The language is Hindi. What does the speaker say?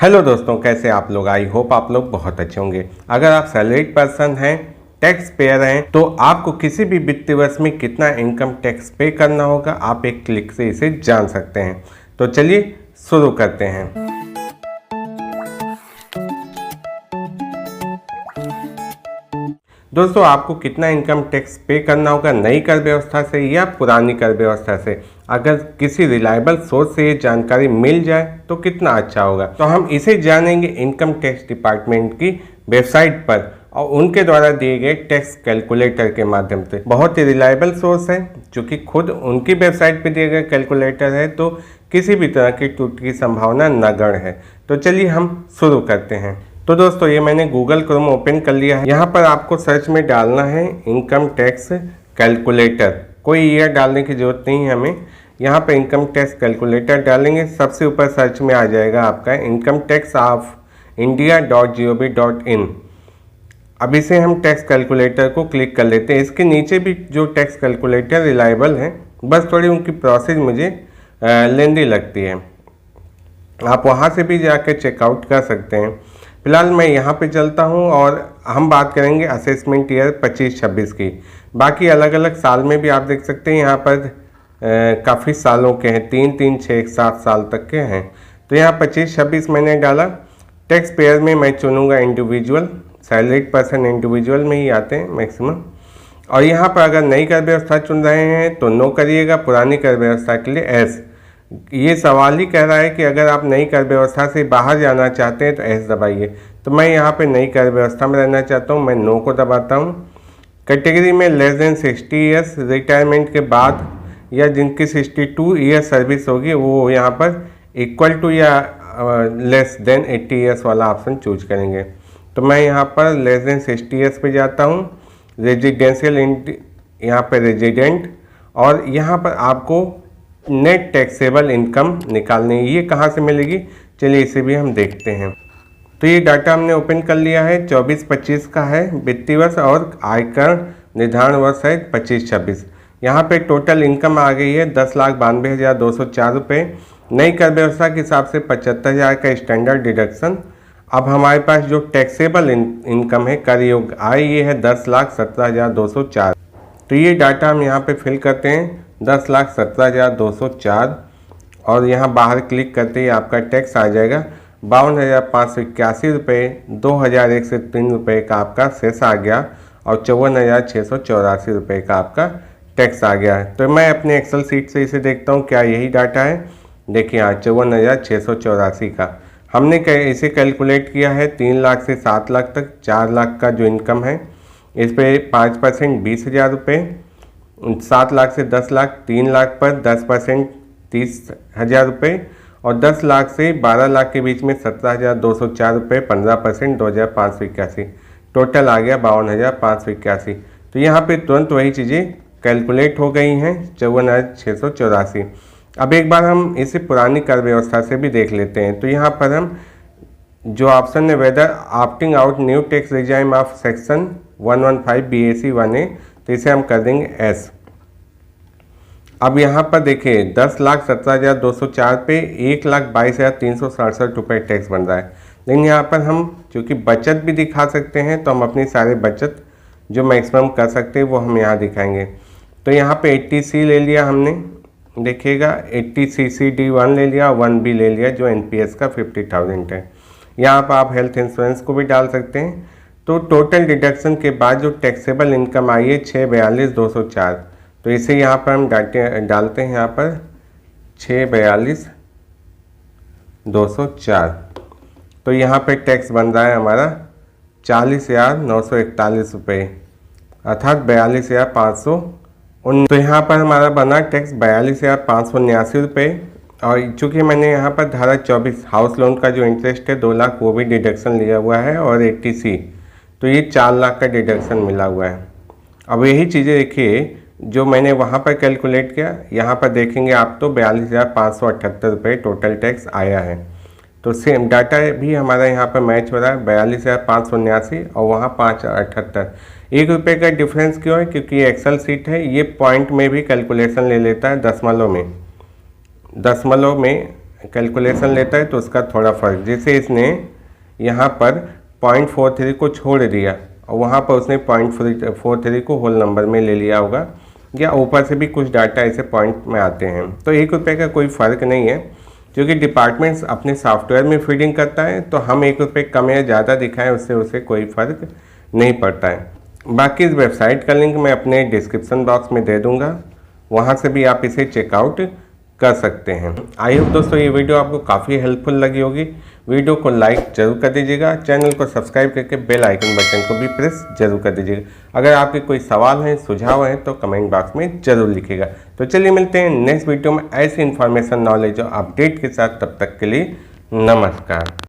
हेलो दोस्तों, कैसे आप लोग। आई होप आप लोग बहुत अच्छे होंगे। अगर आप सैलरीड पर्सन हैं, टैक्स पेयर हैं, तो आपको किसी भी वित्तीय वर्ष में कितना इनकम टैक्स पे करना होगा आप एक क्लिक से इसे जान सकते हैं। तो चलिए शुरू करते हैं। दोस्तों, आपको कितना इनकम टैक्स पे करना होगा नई कर व्यवस्था से या पुरानी कर व्यवस्था से, अगर किसी रिलायबल सोर्स से ये जानकारी मिल जाए तो कितना अच्छा होगा। तो हम इसे जानेंगे इनकम टैक्स डिपार्टमेंट की वेबसाइट पर और उनके द्वारा दिए गए टैक्स कैलकुलेटर के माध्यम से। बहुत ही रिलायबल सोर्स है, चूँकि खुद उनकी वेबसाइट पर दिए गए कैलकुलेटर है तो किसी भी तरह की त्रुटि की संभावना नगण्य है। तो चलिए हम शुरू करते हैं। तो दोस्तों, ये मैंने गूगल क्रोम ओपन कर लिया है। यहाँ पर आपको सर्च में डालना है इनकम टैक्स कैलकुलेटर। कोई ईयर डालने की जरूरत नहीं है हमें। यहाँ पर इनकम टैक्स कैलकुलेटर डालेंगे, सबसे ऊपर सर्च में आ जाएगा आपका इनकम टैक्स ऑफ india.gov.in। अब इसे हम टैक्स कैलकुलेटर को क्लिक कर लेते हैं। इसके नीचे भी जो टैक्स कैलकुलेटर रिलायबल हैं, बस थोड़ी उनकी प्रोसेस मुझे लेंदी लगती है। आप वहाँ से भी जाकर चेकआउट कर सकते हैं। फिलहाल मैं यहाँ पे चलता हूँ और हम बात करेंगे असेसमेंट ईयर 25-26 की। बाकी अलग अलग साल में भी आप देख सकते हैं, यहाँ पर काफ़ी सालों के हैं, 3, 6, 7 साल तक के हैं। तो यहाँ 25-26 मैंने डाला। टैक्स पेयर में मैं चुनूँगा इंडिविजुअल, सैलरीड पर्सन इंडिविजुअल में ही आते हैं मैक्सिमम। और यहाँ पर अगर नई कर व्यवस्था चुन रहे हैं तो नो करिएगा, पुरानी कर व्यवस्था के लिए एस। ये सवाल ही कह रहा है कि अगर आप नई कर व्यवस्था से बाहर जाना चाहते हैं तो एस दबाइए। तो मैं यहाँ पे नई कर व्यवस्था में रहना चाहता हूँ, मैं नो को दबाता हूँ। कैटेगरी में लेस देन 60 ईयर्स, रिटायरमेंट के बाद या जिनकी 62 ईयर सर्विस होगी वो यहाँ पर इक्वल टू या लेस देन 80 ईयर्स वाला ऑप्शन चूज करेंगे। तो मैं यहाँ पर लेस देन 60 ईयर्स पे जाता हूँ। रेजिडेंशियल यहाँ पर रेजिडेंट, और यहाँ पर आपको नेट टैक्सेबल इनकम निकालनी है। ये कहाँ से मिलेगी, चलिए इसे भी हम देखते हैं। तो ये डाटा हमने ओपन कर लिया है, 24-25 का है वित्तीय वर्ष और आयकर निर्धारण वर्ष है 25-26। यहाँ पे टोटल इनकम आ गई है 10,92,204 रुपये। नई कर व्यवस्था के हिसाब से 75,000 का स्टैंडर्ड डिडक्शन। अब हमारे पास जो टैक्सेबल इनकम है कर योग्य आय, ये है 10,17,204। तो ये डाटा हम यहाँ पे फिल करते हैं 10,17,204 और यहाँ बाहर क्लिक करते ही आपका टैक्स आ जाएगा 52,581 रुपये। 2,001 रुपये का आपका सेस आ गया और 54,684 रुपये का आपका टैक्स आ गया है। तो मैं अपने एक्सेल सीट से इसे देखता हूँ क्या यही डाटा है। देखिए यहाँ 54,684 का हमने इसे कैलकुलेट किया है 3 लाख से 7 लाख तक। 4 लाख का जो इनकम है इस पर 5% 20,000 रुपये, 7 लाख से 10 लाख, 3 लाख पर 10% 30,000 रुपये और 10 लाख से 12 लाख के बीच में 17,204 रुपये, 15% 2,581। टोटल आ गया 52,581। तो यहाँ पे तुरंत वही चीज़ें कैलकुलेट हो गई हैं 54,684। अब एक बार हम इसे पुरानी कर व्यवस्था से भी देख लेते हैं। तो यहाँ पर हम जो ऑप्शन है whether opting out new tax regime of section 115 BAC 1A, तो इसे हम कर देंगे एस। अब यहाँ पर देखिए 10,17,204 पे 1,22,367 रुपये टैक्स बन रहा है। लेकिन यहाँ पर हम चूँकि बचत भी दिखा सकते हैं तो हम अपनी सारे बचत जो मैक्सिमम कर सकते हैं वो हम यहाँ दिखाएंगे। तो यहाँ पे 80C ले लिया हमने, देखिएगा 80CCD1 ले लिया, 1B ले लिया जो NPS का 50,000 है। यहाँ पर आप हेल्थ इंश्योरेंस को भी डाल सकते हैं। तो टोटल डिडक्शन के बाद जो टैक्सेबल इनकम आई है 642,204। तो इसे यहाँ पर हम डालते हैं यहाँ पर 642,204। तो यहाँ पे टैक्स बन रहा है हमारा 40,941 रुपये, अर्थात 42,519। तो यहाँ पर हमारा बना टैक्स 42,589 रुपये। और चूँकि मैंने यहाँ पर धारा 24 हाउस लोन का जो इंटरेस्ट है 2 लाख वो भी डिडक्शन लिया हुआ है और 80C, तो ये 4 लाख का डिडक्शन मिला हुआ है। अब यही चीज़ें देखिए जो मैंने वहाँ पर कैलकुलेट किया, यहाँ पर देखेंगे आप तो 42,578 रुपये टोटल टैक्स आया है। तो सेम डाटा भी हमारा यहाँ पर मैच हो रहा है 42,579 और वहाँ 578। 1 रुपये का डिफरेंस क्यों है, क्योंकि ये एक्सेल सीट है, ये पॉइंट में भी कैलकुलेशन ले लेता है, दशमलव में कैलकुलेशन लेता है तो उसका थोड़ा फ़र्क, जैसे इसने यहाँ पर 0.43 को छोड़ दिया और वहाँ पर उसने 0.43 को होल नंबर में ले लिया होगा, या ऊपर से भी कुछ डाटा ऐसे पॉइंट में आते हैं, तो 1 रुपये का कोई फ़र्क नहीं है, क्योंकि डिपार्टमेंट्स अपने सॉफ्टवेयर में फीडिंग करता है, तो हम 1 रुपये कम या ज़्यादा दिखाएं उससे उसे कोई फ़र्क नहीं पड़ता है। बाकी इस वेबसाइट का लिंक मैं अपने डिस्क्रिप्शन बॉक्स में दे दूँगा, वहाँ से भी आप इसे चेकआउट कर सकते हैं। आई होप दोस्तों ये वीडियो आपको काफ़ी हेल्पफुल लगी होगी। वीडियो को लाइक जरूर कर दीजिएगा, चैनल को सब्सक्राइब करके बेल आइकन बटन को भी प्रेस जरूर कर दीजिएगा। अगर आपके कोई सवाल हैं, सुझाव हैं तो कमेंट बॉक्स में जरूर लिखिएगा। तो चलिए मिलते हैं नेक्स्ट वीडियो में ऐसी इन्फॉर्मेशन, नॉलेज और अपडेट के साथ। तब तक के लिए नमस्कार।